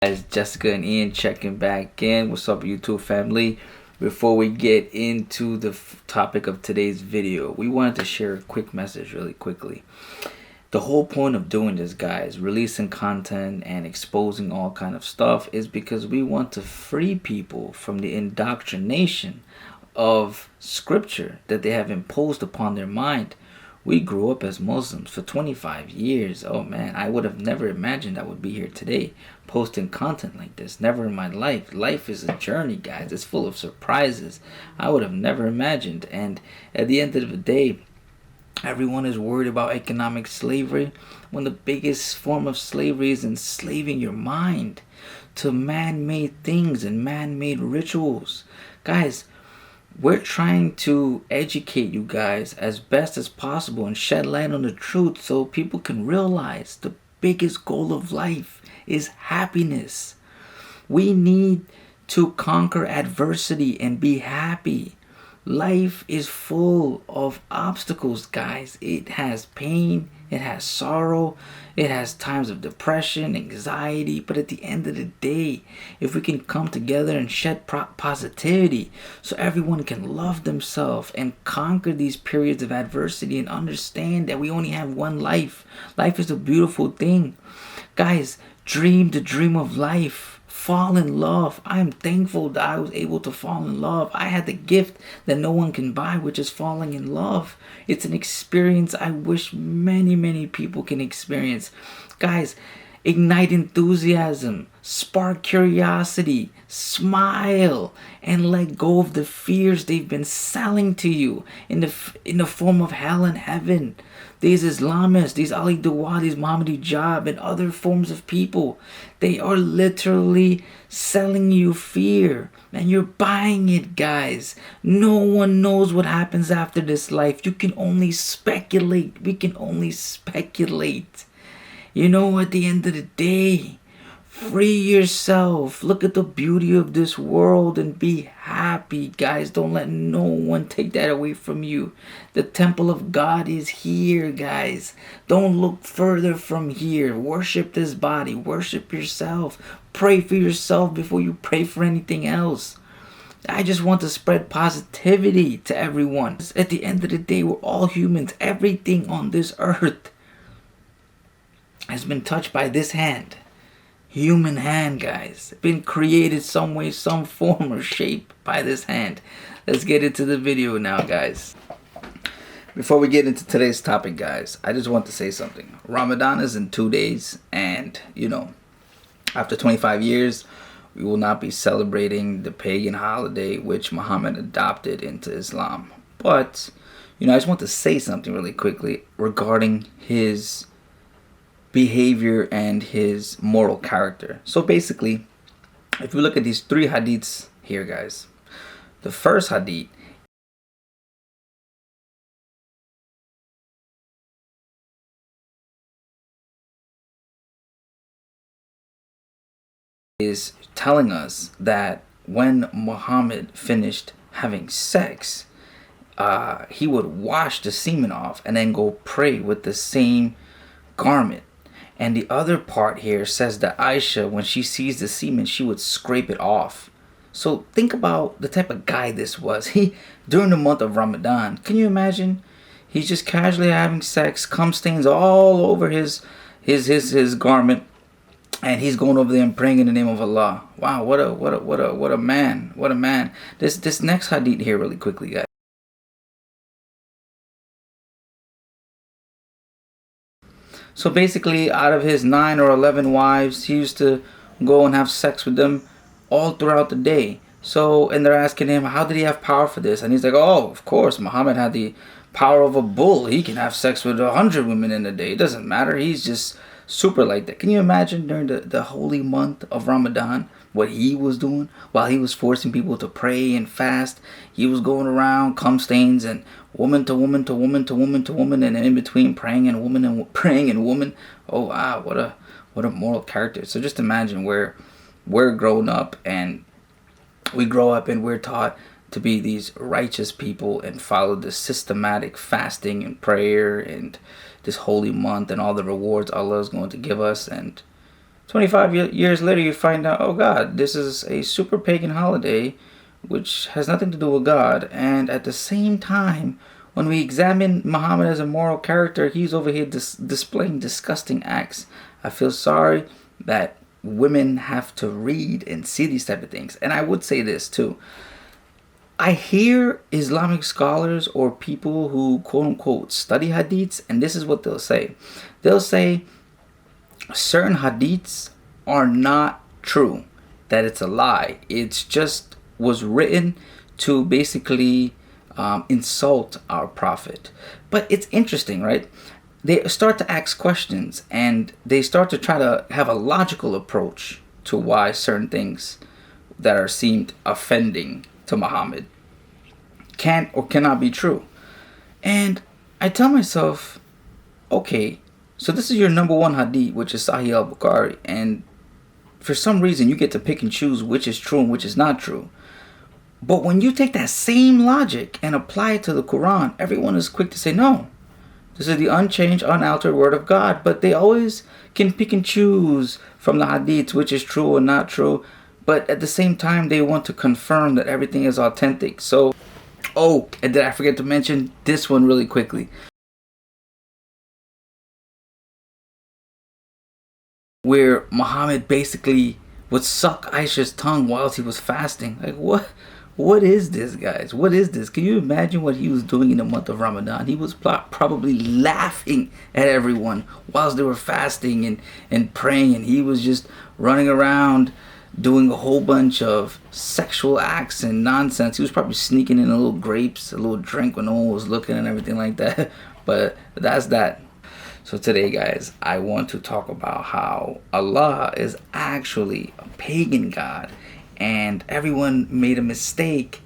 Guys, Jessica and Ian checking back in. What's up, YouTube family? Before we get into the topic of today's video, we wanted to share a quick message really quickly. The whole point of doing this, guys, releasing content and exposing all kind of stuff, is because we want to free people from the indoctrination of scripture that they have imposed upon their mind. We grew up as Muslims for 25 years. Oh man, I would have never imagined I would be here today posting content like this. Never in my life. Life is a journey, guys. It's full of surprises. I would have never imagined. And at the end of the day, everyone is worried about economic slavery when the biggest form of slavery is enslaving your mind to man-made things and man-made rituals. Guys, we're trying to educate you guys as best as possible and shed light on the truth so people can realize the biggest goal of life is happiness. We need to conquer adversity and be happy. Life is full of obstacles, guys. It has pain, it has sorrow, it has times of depression, anxiety, but at the end of the day, if we can come together and shed positivity so everyone can love themselves and conquer these periods of adversity and understand that we only have one life. Life is a beautiful thing. Guys, dream the dream of life. Fall in love. I am thankful that I was able to fall in love. I had the gift that no one can buy, which is falling in love. It's an experience I wish many people can experience. Guys, ignite enthusiasm, spark curiosity, smile, and let go of the fears they've been selling to you in the form of hell and heaven. These Islamists, these Ali Dawah, these Muhammad Hijab, and other forms of people, they are literally selling you fear. And you're buying it, guys. No one knows what happens after this life. You can only speculate. We can only speculate. You know, at the end of the day, free yourself. Look at the beauty of this world and be happy, guys. Don't let no one take that away from you. The temple of God is here, guys. Don't look further from here. Worship this body. Worship yourself. Pray for yourself before you pray for anything else. I just want to spread positivity to everyone. At the end of the day, we're all humans. Everything on this earth has been touched by this hand. Human hand, guys. Been created some way, some form or shape by this hand. Let's get into the video now, guys. Before we get into today's topic, guys, I just want to say something. Ramadan is in 2 days, and you know, after 25 years, we will not be celebrating the pagan holiday which Muhammad adopted into Islam. But, you know, I just want to say something really quickly regarding his behavior and his moral character. So basically, if we look at these 3 hadiths here, guys, the first hadith is telling us that when Muhammad finished having sex, he would wash the semen off and then go pray with the same garment. And the other part here says that Aisha, when she sees the semen, she would scrape it off. So think about the type of guy this was. He, during the month of Ramadan, can you imagine? He's just casually having sex, cum stains all over his garment, and he's going over there and praying in the name of Allah. Wow, what a man. What a man. This next hadith here really quickly, guys. So basically, out of his 9 or 11 wives, he used to go and have sex with them all throughout the day. So, and they're asking him, how did he have power for this? And he's like, oh, of course, Muhammad had the power of a bull. He can have sex with 100 women in a day. It doesn't matter. He's just super like that. Can you imagine during the holy month of Ramadan what he was doing while he was forcing people to pray and fast? He was going around cum stains and woman to woman to woman to woman to woman, and in between praying and woman. Oh wow, what a moral character. So just imagine where we're grown up, and we grow up and we're taught to be these righteous people and follow this systematic fasting and prayer and this holy month and all the rewards Allah is going to give us. And Years later, you find out, oh God, this is a super pagan holiday which has nothing to do with God. And at the same time, when we examine Muhammad as a moral character, he's over here displaying disgusting acts. I feel sorry that women have to read and see these type of things. And I would say this too. I hear Islamic scholars or people who quote unquote study hadiths, and this is what they'll say. They'll say certain hadiths are not true, that it's a lie. It's just was written to basically insult our prophet. But it's interesting, right? They start to ask questions and they start to try to have a logical approach to why certain things that are seemed offending to Muhammad can't or cannot be true. And I tell myself, okay, so this is your number one hadith, which is Sahih al-Bukhari, and for some reason you get to pick and choose which is true and which is not true. But when you take that same logic and apply it to the Quran, everyone is quick to say, no, this is the unchanged, unaltered word of God. But they always can pick and choose from the hadiths which is true or not true. But at the same time, they want to confirm that everything is authentic. So, oh, and did I forget to mention this one really quickly? Where Muhammad basically would suck Aisha's tongue whilst he was fasting. Like, what? What is this, guys? What is this? Can you imagine what he was doing in the month of Ramadan? He was probably laughing at everyone whilst they were fasting and praying. And he was just running around doing a whole bunch of sexual acts and nonsense. He was probably sneaking in a little grapes, a little drink when no one was looking and everything like that. But that's that. So today, guys, I want to talk about how Allah is actually a pagan god. And everyone made a mistake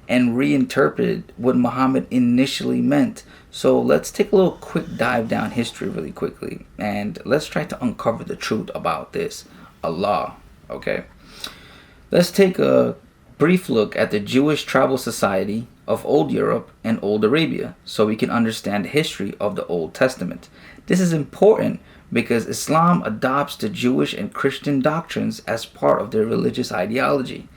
and reinterpreted what Muhammad initially meant. So let's take a little quick dive down history really quickly. And let's try to uncover the truth about this Allah. Okay. Let's take a brief look at the Jewish tribal society of Old Europe and Old Arabia so we can understand the history of the Old Testament. This is important because Islam adopts the Jewish and Christian doctrines as part of their religious ideology.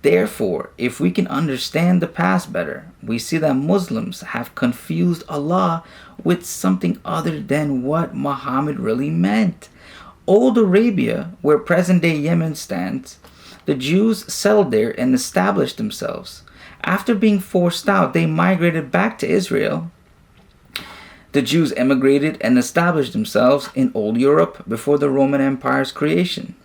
Therefore, if we can understand the past better, we see that Muslims have confused Allah with something other than what Muhammad really meant. Old Arabia, where present-day Yemen stands, the Jews settled there and established themselves. After being forced out, they migrated back to Israel. The Jews emigrated and established themselves in Old Europe before the Roman Empire's creation.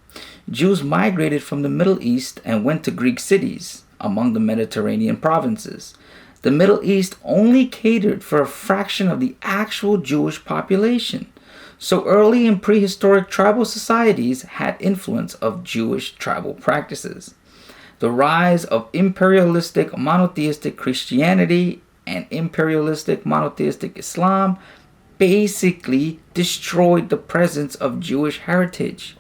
Jews migrated from the Middle East and went to Greek cities among the Mediterranean provinces. The Middle East only catered for a fraction of the actual Jewish population. So early and prehistoric tribal societies had influence of Jewish tribal practices. The rise of imperialistic monotheistic Christianity and imperialistic monotheistic Islam basically destroyed the presence of Jewish heritage.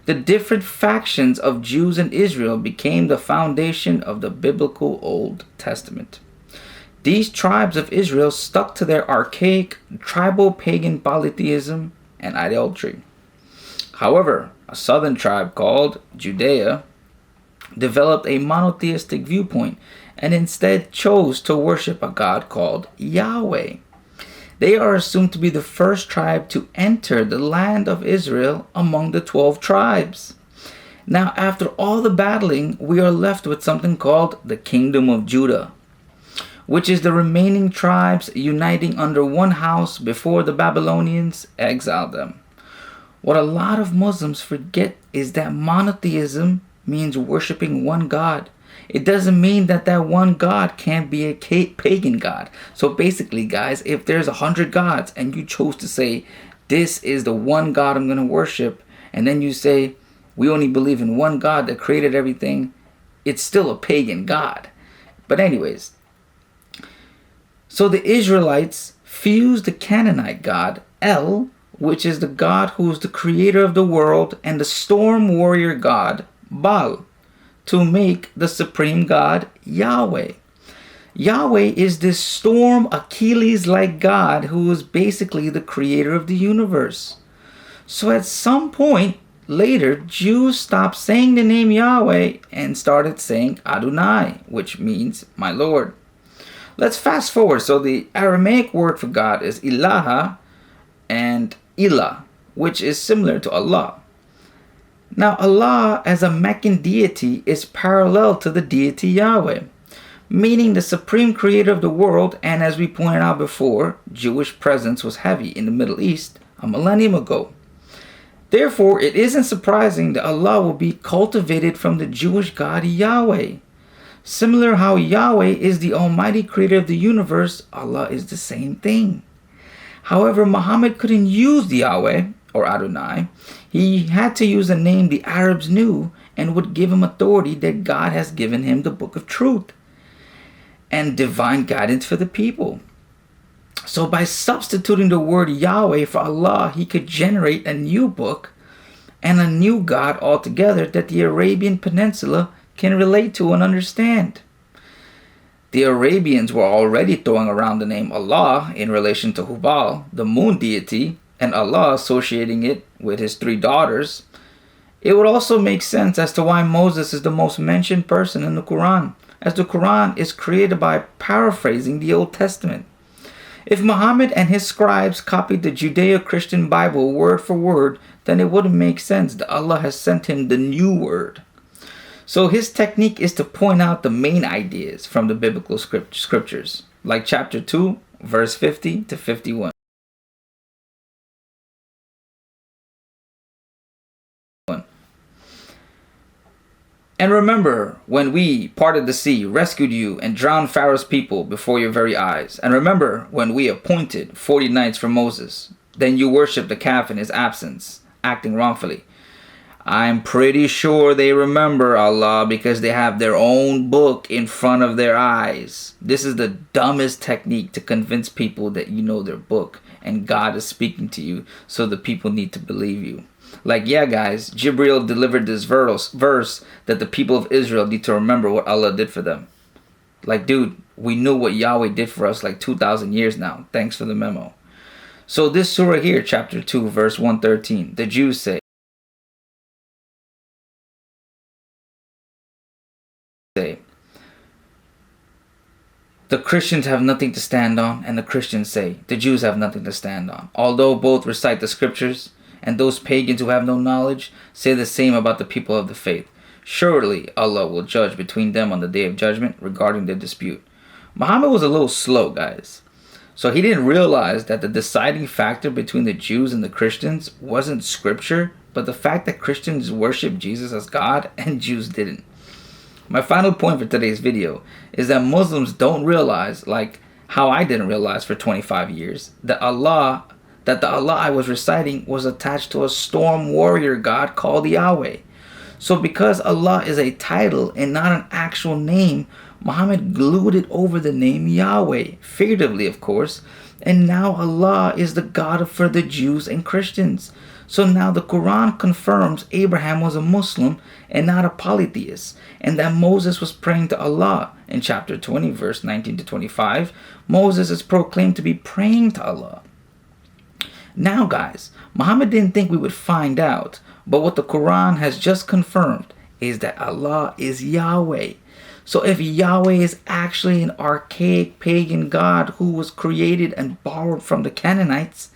The different factions of Jews in Israel became the foundation of the biblical Old Testament. These tribes of Israel stuck to their archaic tribal pagan polytheism and idolatry. However, a southern tribe called Judea developed a monotheistic viewpoint and instead chose to worship a god called Yahweh. They are assumed to be the first tribe to enter the land of Israel among the 12 tribes. Now, after all the battling, we are left with something called the Kingdom of Judah, which is the remaining tribes uniting under one house before the Babylonians exiled them. What a lot of Muslims forget is that monotheism means worshiping one God. It doesn't mean that that one God can't be a pagan God. So basically, guys, if there's 100 gods and you chose to say, this is the one God I'm going to worship, and then you say, we only believe in one God that created everything, it's still a pagan God. But anyways, so the Israelites fused the Canaanite God, El, which is the God who is the creator of the world, and the storm warrior God, Baal, to make the supreme God, Yahweh. Yahweh is this storm Achilles-like God who is basically the creator of the universe. So at some point, Later, Jews stopped saying the name Yahweh and started saying Adonai, which means my Lord. Let's fast forward. So the Aramaic word for God is Ilaha and Ilah, which is similar to Allah. Now, Allah as a Meccan deity is parallel to the deity Yahweh, meaning the supreme creator of the world, and as we pointed out before, Jewish presence was heavy in the Middle East a millennium ago. Therefore, it isn't surprising that Allah will be cultivated from the Jewish God Yahweh. Similar how Yahweh is the almighty creator of the universe, Allah is the same thing. However, Muhammad couldn't use the Yahweh or Adonai. He had to use a name the Arabs knew and would give him authority that God has given him the book of truth and divine guidance for the people. So by substituting the word Yahweh for Allah, he could generate a new book and a new God altogether that the Arabian Peninsula can relate to and understand. The Arabians were already throwing around the name Allah in relation to Hubal, the moon deity, and Allah associating it with his 3 daughters. It would also make sense as to why Moses is the most mentioned person in the Quran, as the Quran is created by paraphrasing the Old Testament. If Muhammad and his scribes copied the Judeo-Christian Bible word for word, then it wouldn't make sense that Allah has sent him the new word. So his technique is to point out the main ideas from the biblical scriptures, like chapter 2, verse 50 to 51. And remember when we parted the sea, rescued you, and drowned Pharaoh's people before your very eyes. And remember when we appointed 40 nights for Moses. Then you worshipped the calf in his absence, acting wrongfully. I'm pretty sure they remember, Allah, because they have their own book in front of their eyes. This is the dumbest technique to convince people that you know their book and God is speaking to you, so the people need to believe you. Like, yeah, guys, Jibreel delivered this verse that the people of Israel need to remember what Allah did for them. Like, dude, we knew what Yahweh did for us like 2,000 years now. Thanks for the memo. So this surah here, chapter 2, verse 113, the Jews say, the Christians have nothing to stand on, and the Christians say, the Jews have nothing to stand on. Although both recite the scriptures, and those pagans who have no knowledge say the same about the people of the faith. Surely Allah will judge between them on the day of judgment regarding their dispute. Muhammad was a little slow, guys. So he didn't realize that the deciding factor between the Jews and the Christians wasn't scripture, but the fact that Christians worship Jesus as God and Jews didn't. My final point for today's video is that Muslims don't realize, like how I didn't realize for 25 years, that the Allah I was reciting was attached to a storm warrior god called Yahweh. So because Allah is a title and not an actual name, Muhammad glued it over the name Yahweh, figuratively of course, and now Allah is the God for the Jews and Christians. So now the Quran confirms Abraham was a Muslim and not a polytheist, and that Moses was praying to Allah. In chapter 20, verse 19 to 25, Moses is proclaimed to be praying to Allah. Now guys, Muhammad didn't think we would find out, but what the Quran has just confirmed is that Allah is Yahweh. So if Yahweh is actually an archaic pagan god who was created and borrowed from the Canaanites,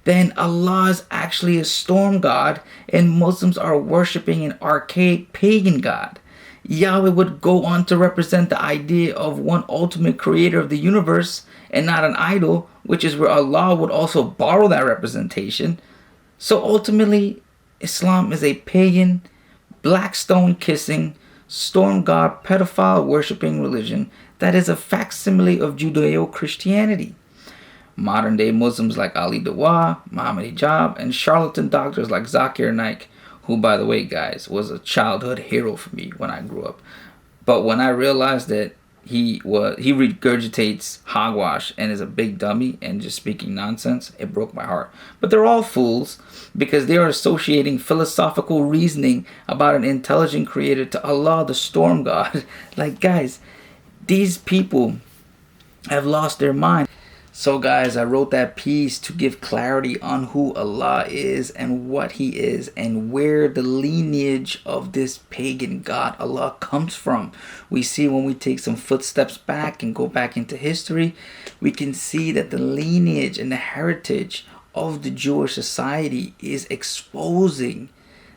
then Allah is actually a storm god and Muslims are worshipping an archaic pagan god. Yahweh would go on to represent the idea of one ultimate creator of the universe and not an idol, which is where Allah would also borrow that representation. So ultimately, Islam is a pagan, black stone kissing, storm god, pedophile worshipping religion that is a facsimile of Judeo-Christianity. Modern day Muslims like Ali Dawah, Muhammad Hijab, and charlatan doctors like Zakir Naik, who, by the way, guys, was a childhood hero for me when I grew up. But when I realized that he regurgitates hogwash and is a big dummy and just speaking nonsense, it broke my heart. But they're all fools because they are associating philosophical reasoning about an intelligent creator to Allah, the storm god. Like, guys, these people have lost their mind. So guys, I wrote that piece to give clarity on who Allah is and what He is and where the lineage of this pagan god Allah comes from. We see when we take some footsteps back and go back into history, we can see that the lineage and the heritage of the Jewish society is exposing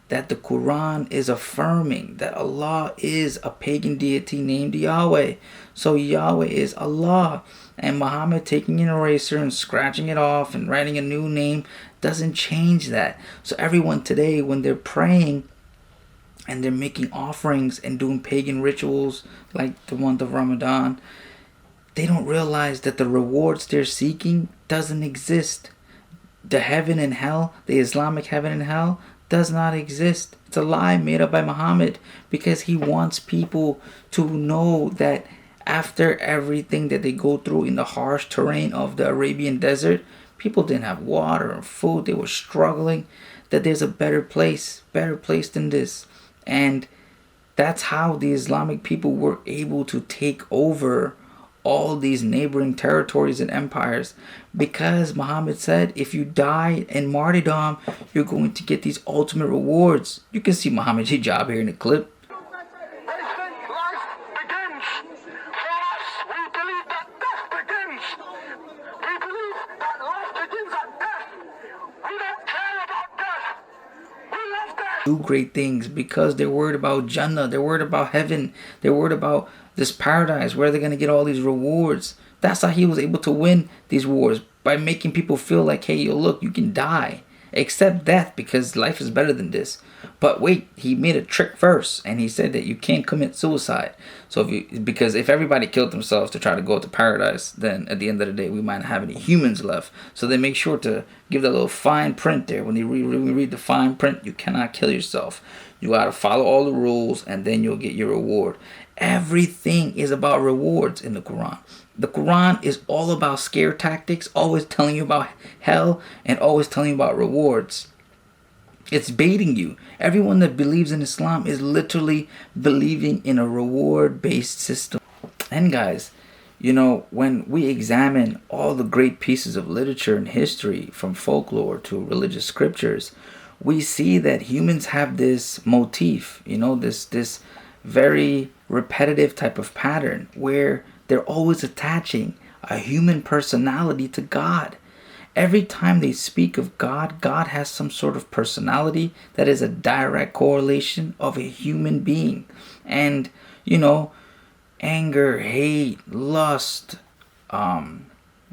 that the Quran is affirming that Allah is a pagan deity named Yahweh. So Yahweh is Allah. And Muhammad taking an eraser and scratching it off and writing a new name doesn't change that. So everyone today, when they're praying and they're making offerings and doing pagan rituals like the month of Ramadan, they don't realize that the rewards they're seeking doesn't exist. The heaven and hell, the Islamic heaven and hell, does not exist. It's a lie made up by Muhammad because he wants people to know that after everything that they go through in the harsh terrain of the Arabian desert, people didn't have water or food, they were struggling, that there's a better place than this. And that's how the Islamic people were able to take over all these neighboring territories and empires, because Muhammad said if you die in martyrdom, you're going to get these ultimate rewards. You can see Muhammad's hijab here in the clip. Do great things because they're worried about Jannah, they're worried about heaven, they're worried about this paradise where they're going to get all these rewards. That's how he was able to win these wars, by making people feel like, hey, yo, look, you can die, accept death because life is better than this. But wait, he made a trick first, and he said that you can't commit suicide. So because if everybody killed themselves to try to go to paradise, then at the end of the day we might not have any humans left. So they make sure to give that little fine print there. When you read the fine print, you cannot kill yourself. You gotta follow all the rules, and then you'll get your reward. Everything is about rewards in the Quran. The Quran is all about scare tactics, always telling you about hell and always telling you about rewards. It's baiting you. Everyone that believes in Islam is literally believing in a reward-based system. And guys, you know, when we examine all the great pieces of literature and history, from folklore to religious scriptures, we see that humans have this motif, you know, this very repetitive type of pattern where they're always attaching a human personality to God. Every time they speak of God, God has some sort of personality that is a direct correlation of a human being. And, you know, anger, hate, lust,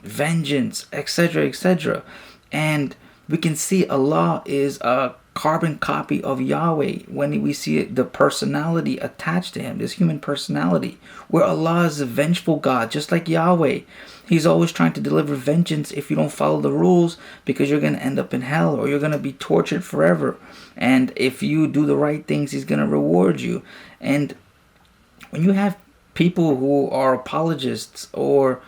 vengeance, etc., etc. And we can see Allah is a carbon copy of Yahweh when we see the personality attached to him, this human personality, where Allah is a vengeful God, just like Yahweh. He's always trying to deliver vengeance if you don't follow the rules, because you're going to end up in hell or you're going to be tortured forever. And if you do the right things, he's going to reward you. And when you have people who are apologists or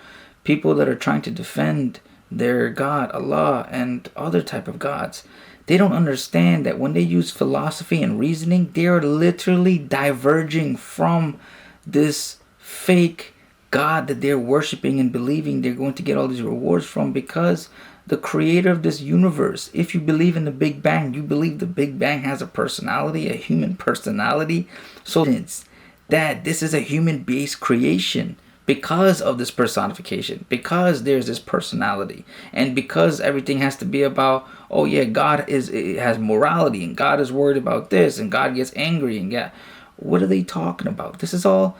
people that are trying to defend their God, Allah, and other type of gods, they don't understand that when they use philosophy and reasoning, they are literally diverging from this fake God that they're worshiping and believing they're going to get all these rewards from, because the creator of this universe, if you believe in the Big Bang, you believe the Big Bang has a personality, a human personality. So it's that this is a human-based creation because of this personification, because there's this personality, and because everything has to be about, oh yeah, God has morality, and God is worried about this, and God gets angry, and yeah, what are they talking about? This is all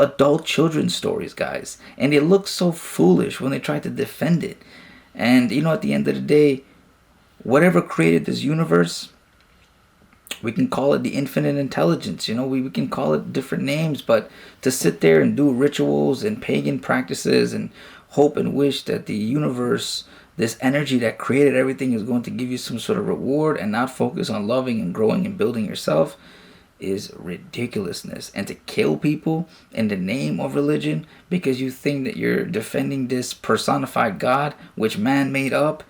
adult children's stories, guys, and it looks so foolish when they try to defend it. And you know, at the end of the day, whatever created this universe, we can call it the infinite intelligence, you know, we can call it different names, but to sit there and do rituals and pagan practices and hope and wish that the universe, this energy that created everything, is going to give you some sort of reward and not focus on loving and growing and building yourself is ridiculousness. And to kill people in the name of religion because you think that you're defending this personified God, which man made up,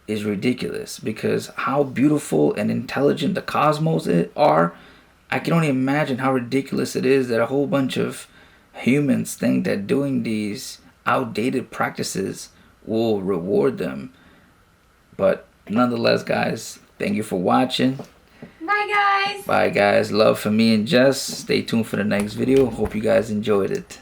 is ridiculous. Because how beautiful and intelligent the cosmos are, I can only imagine how ridiculous it is that a whole bunch of humans think that doing these outdated practices will reward them. But nonetheless, guys, thank you for watching. Bye, guys. Bye, guys. Love for me and Jess. Stay tuned for the next video. Hope you guys enjoyed it.